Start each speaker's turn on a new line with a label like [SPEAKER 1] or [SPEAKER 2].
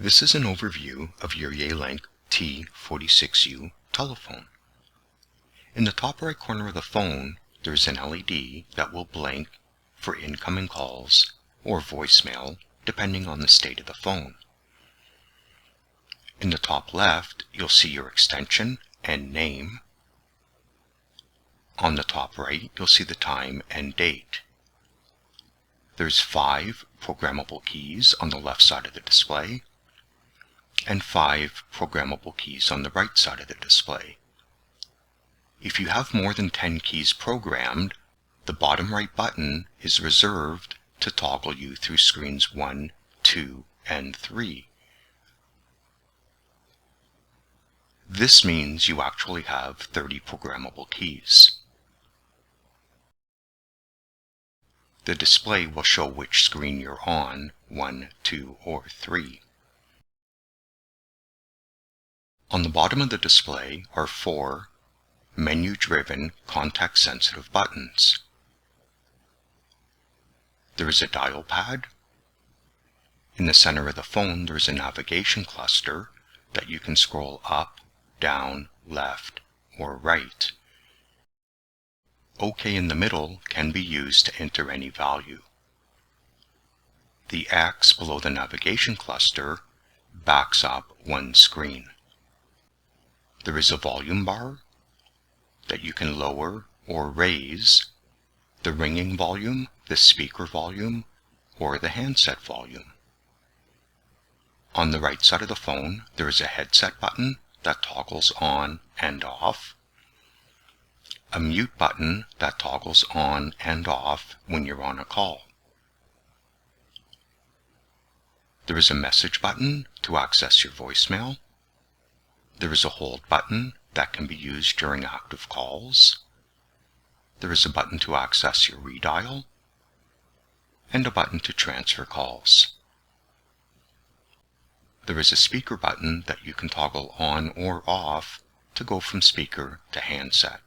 [SPEAKER 1] This is an overview of your Yealink T46U telephone. In the top right corner of the phone, there is an LED that will blink for incoming calls or voicemail, depending on the state of the phone. In the top left, you'll see your extension and name. On the top right, you'll see the time and date. There's 5 programmable keys on the left side of the display, and 5 programmable keys on the right side of the display. If you have more than 10 keys programmed, the bottom right button is reserved to toggle you through screens 1, 2, and 3. This means you actually have 30 programmable keys. The display will show which screen you're on, 1, 2, or 3. On the bottom of the display are 4 menu-driven, context-sensitive buttons. There is a dial pad. In the center of the phone, there is a navigation cluster that you can scroll up, down, left, or right. OK in the middle can be used to enter any value. The X below the navigation cluster backs up one screen. There is a volume bar that you can lower or raise the ringing volume, the speaker volume, or the handset volume. On the right side of the phone, there is a headset button that toggles on and off, a mute button that toggles on and off when you're on a call. There is a message button to access your voicemail. There is a hold button that can be used during active calls. There is a button to access your redial, and a button to transfer calls. There is a speaker button that you can toggle on or off to go from speaker to handset.